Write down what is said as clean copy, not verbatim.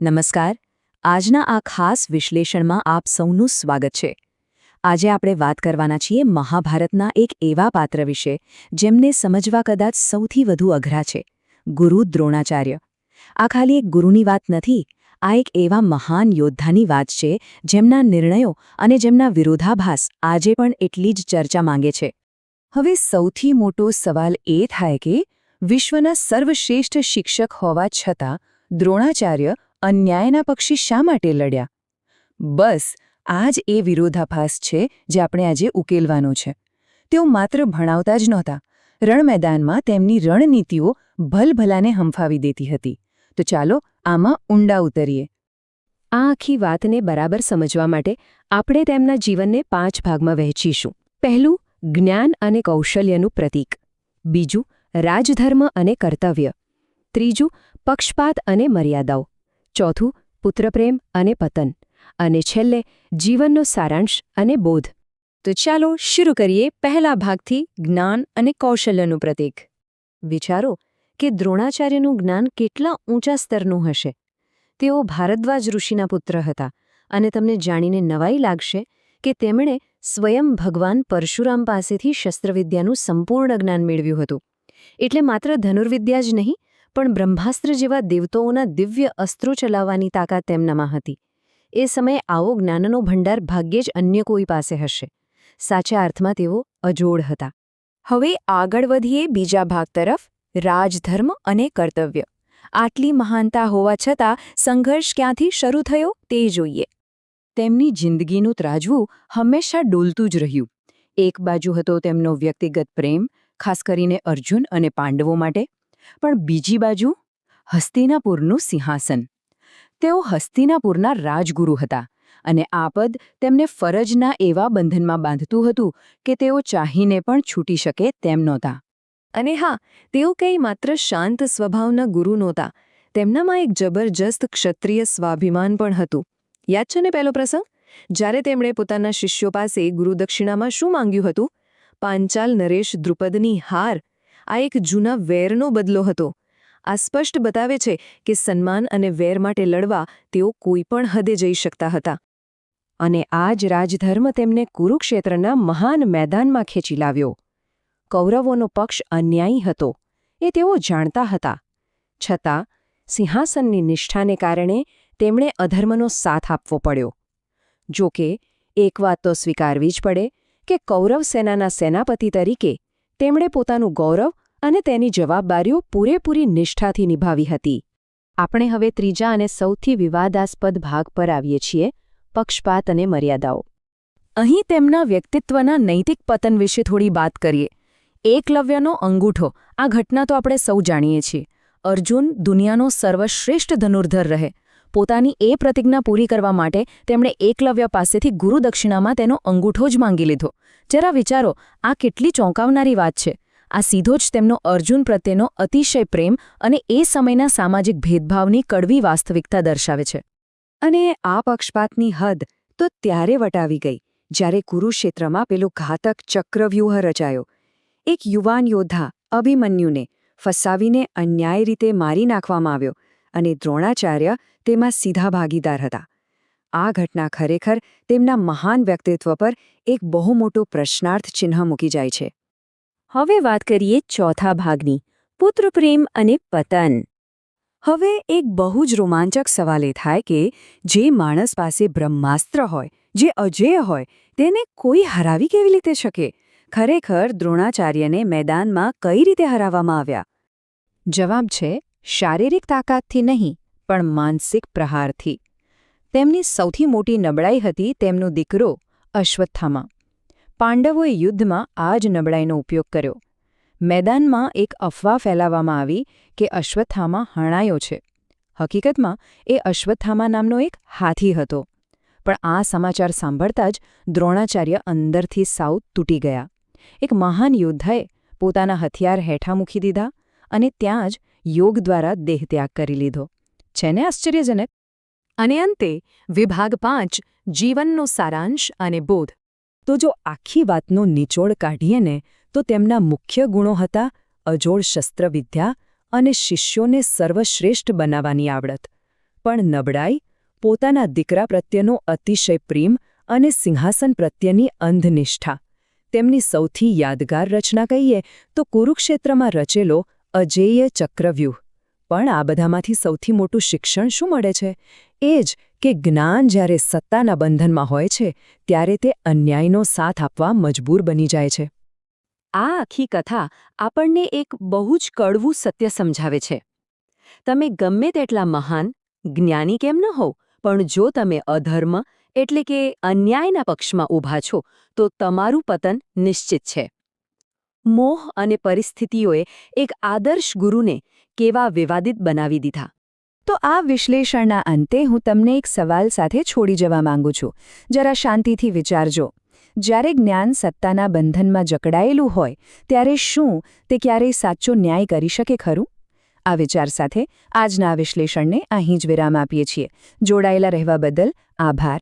નમસ્કાર. આજના આ ખાસ વિશ્લેષણમાં આપ સૌનું સ્વાગત છે. આજે આપણે વાત કરવાના છીએ મહાભારતના એક એવા પાત્ર વિશે જેમને સમજવા કદાચ સૌથી વધુ અઘરા છે, ગુરુ દ્રોણાચાર્ય. આ ખાલી એક ગુરુની વાત નથી, આ એક એવા મહાન યોદ્ધાની વાત છે જેમના નિર્ણયો અને જેમના વિરોધાભાસ આજે પણ એટલી જ ચર્ચા માંગે છે. હવે સૌથી મોટો સવાલ એ થાય કે વિશ્વના સર્વશ્રેષ્ઠ શિક્ષક હોવા છતાં દ્રોણાચાર્ય અન્યાયના પક્ષી શા માટે લડ્યા? બસ આ જ એ વિરોધાભાસ છે જે આપણે આજે ઉકેલવાનો છે. તેઓ માત્ર ભણાવતા જ નહોતા, રણમેદાનમાં તેમની રણનીતિઓ ભલભલાને હંફાવી દેતી હતી. તો ચાલો આમાં ઊંડા ઉતરીએ. આ આખી વાતને બરાબર સમજવા માટે આપણે તેમના જીવનને 5 ભાગમાં વહેંચીશું. પહેલું, જ્ઞાન અને કૌશલ્યનું પ્રતીક. બીજું, રાજધર્મ અને કર્તવ્ય. ત્રીજું, પક્ષપાત અને મર્યાદાઓ. ચોથું, પુત્રપ્રેમ અને પતન. અને છેલ્લે જીવનનો સારાંશ અને બોધ. તો ચાલો શરૂ કરીએ પહેલા ભાગથી, જ્ઞાન અને કૌશલ્યનું પ્રતીક. વિચારો કે દ્રોણાચાર્યનું જ્ઞાન કેટલા ઊંચા સ્તરનું હશે. તેઓ ભારદ્વાજ ઋષિના પુત્ર હતા અને તમને જાણીને નવાઈ લાગશે કે તેમણે સ્વયં ભગવાન પરશુરામ પાસેથી શસ્ત્રવિદ્યાનું સંપૂર્ણ જ્ઞાન મેળવ્યું હતું. એટલે માત્ર ધનુર્વિદ્યા જ નહીં, પણ બ્રહ્માસ્ત્ર જેવા દેવતાઓના દિવ્ય અસ્ત્રો ચલાવવાની તાકાત તેમનામાં હતી. એ સમયે આવો જ્ઞાનનો ભંડાર ભાગ્યે જ અન્ય કોઈ પાસે હશે. સાચા અર્થમાં તેઓ અજોડ હતા. હવે આગળ વધીએ બીજા ભાગ તરફ, રાજધર્મ અને કર્તવ્ય. આટલી મહાનતા હોવા છતાં સંઘર્ષ ક્યાંથી શરૂ થયો તે જોઈએ. તેમની જિંદગીનું ત્રાજવું હંમેશા ડોલતું જ રહ્યું. એક બાજુ હતો તેમનો વ્યક્તિગત પ્રેમ, ખાસ કરીને અર્જુન અને પાંડવો માટે, પણ બીજી બાજુ હસ્તિનાપુરનું સિંહાસન. તેઓ હસ્તિનાપુરના રાજગુરુ હતા અને આ પદ તેમને ફરજના એવા બંધનમાં બાંધતું હતું કે તેઓ ચાહીને પણ છૂટી શકે તેમ નહોતા. અને હા, તેઓ કંઈ માત્ર શાંત સ્વભાવના ગુરુ નહોતા. તેમનામાં એક જબરજસ્ત ક્ષત્રિય સ્વાભિમાન પણ હતું. યાદ છે ને પહેલો પ્રસંગ, જ્યારે તેમણે પોતાના શિષ્યો પાસે ગુરુદક્ષિણામાં શું માંગ્યું હતું? પાંચાલ નરેશ દ્રુપદની હાર. આ એક જૂના વેરનો બદલો હતો. આ સ્પષ્ટ બતાવે છે કે સન્માન અને વેર માટે લડવા તેઓ કોઈ પણ હદે જઈ શકતા હતા. અને આ જ રાજધર્મ તેમને કુરુક્ષેત્રના મહાન મેદાનમાં ખેંચી લાવ્યો. કૌરવોનો પક્ષ અન્યાયી હતો, એ તેઓ જાણતા હતા. છતાં સિંહાસનની નિષ્ઠાને કારણે તેમણે અધર્મનો સાથ આપવો પડ્યો. જો કે એક વાત તો સ્વીકારવી જ પડે કે કૌરવ સેનાના સેનાપતિ તરીકે તેમણે પોતાનું ગૌરવ અને તેની જવાબદારીઓ પૂરેપૂરી નિષ્ઠાથી નિભાવી હતી. આપણે હવે ત્રીજા અને સૌથી વિવાદાસ્પદ ભાગ પર આવીએ છીએ, પક્ષપાત અને મર્યાદાઓ. અહીં તેમના વ્યક્તિત્વના નૈતિક પતન વિશે થોડી વાત કરીએ. એકલવ્યનો અંગૂઠો, આ ઘટના તો આપણે સૌ જાણીએ છીએ. અર્જુન દુનિયાનો સર્વશ્રેષ્ઠ ધનુર્ધર રહે. પોતાની એ પ્રતિજ્ઞા પૂરી કરવા માટે તેમણે એકલવ્ય પાસેથી ગુરુદક્ષિણામાં તેનો અંગૂઠો જ માંગી લીધો. જરા વિચારો, આ કેટલી ચોંકાવનારી વાત છે. આ સીધો જ તેમનો અર્જુન પ્રત્યેનો અતિશય પ્રેમ અને એ સમયના સામાજિક ભેદભાવની કડવી વાસ્તવિકતા દર્શાવે છે. અને આ પક્ષપાતની હદ તો ત્યારે વટાવી ગઈ જ્યારે કુરુક્ષેત્રમાં પેલો ઘાતક ચક્રવ્યૂહ રચાયો. એક યુવાન યોદ્ધા અભિમન્યુને ફસાવીને અન્યાય રીતે મારી નાખવામાં આવ્યો અને દ્રોણાચાર્ય તેમાં સીધા ભાગીદાર હતા. આ ઘટના ખરેખર તેમના મહાન વ્યક્તિત્વ પર એક બહુ મોટો પ્રશ્નાર્થ ચિહ્ન મૂકી જાય છે. હવે વાત કરીએ ચોથા ભાગની, પુત્રપ્રેમ અને પતન. હવે એક બહુ જ રોમાંચક સવાલ એ થાય કે જે માણસ પાસે બ્રહ્માસ્ત્ર હોય, જે અજેય હોય, તેને કોઈ હરાવી કેવી રીતે શકે? ખરેખર દ્રોણાચાર્યને મેદાનમાં કઈ રીતે હરાવવામાં આવ્યા? જવાબ છે, શારીરિક તાકાતથી નહીં, પણ માનસિક પ્રહારથી. તેમની સૌથી મોટી નબળાઈ હતી તેમનો દીકરો અશ્વત્થામા. પાંડવોએ યુદ્ધમાં આ જ નબળાઈનો ઉપયોગ કર્યો. મેદાનમાં એક અફવા ફેલાવવામાં આવી કે અશ્વત્થામા હણાયો છે. હકીકતમાં એ અશ્વત્થામા નામનો એક હાથી હતો. પણ આ સમાચાર સાંભળતા જ દ્રોણાચાર્ય અંદરથી સાવ તૂટી ગયા. એક મહાન યોદ્ધાએ પોતાના હથિયાર હેઠા મૂકી દીધા અને ત્યાં જ યોગ દ્વારા દેહત્યાગ કરી લીધો. છે ને આશ્ચર્યજનક? અને અંતે વિભાગ 5, જીવનનો સારાંશ અને બોધ. તો જો આખી વાતનો નિચોડ કાઢીએ ને, તો તેમના મુખ્ય ગુણો હતા અજોડ શસ્ત્રવિદ્યા અને શિષ્યોને સર્વશ્રેષ્ઠ બનાવવાની આવડત. પણ નબળાઈ, પોતાના દીકરા પ્રત્યેનો અતિશય પ્રેમ અને સિંહાસન પ્રત્યેની અંધનિષ્ઠા. તેમની સૌથી યાદગાર રચના કહીએ તો કુરુક્ષેત્રમાં રચેલો અજેય ચક્રવ્યૂહ. પણ આ બધામાંથી સૌથી મોટું શિક્ષણ શું મળે છે? એ જ કે જ્ઞાન જ્યારે સત્તાના બંધનમાં હોય છે ત્યારે તે અન્યાયનો સાથ આપવા મજબૂર બની જાય છે. આ આખી કથા આપણને એક બહુ જ કડવું સત્ય સમજાવે છે. તમે ગમે તેટલા મહાન, જ્ઞાની કેમ ન હો, પણ જો તમે અધર્મ એટલે કે અન્યાયના પક્ષમાં ઊભા છો તો તમારું પતન નિશ્ચિત છે. મોહ અને પરિસ્થિતિઓએ એક આદર્શ ગુરુને કેવા વિવાદિત બનાવી દીધા. તો આ વિશ્લેષણના અંતે હું તમને એક સવાલ સાથે છોડી જવા માંગુ છું. જરા શાંતિથી વિચારજો. જ્યારે જ્ઞાન સત્તાના બંધનમાં જકડાયેલું હોય ત્યારે શું તે ક્યારેય સાચો ન્યાય કરી શકે ખરું? આ વિચાર સાથે આજના આ વિશ્લેષણને અહીં જ વિરામ આપીએ છીએ. જોડાયેલા રહેવા બદલ આભાર.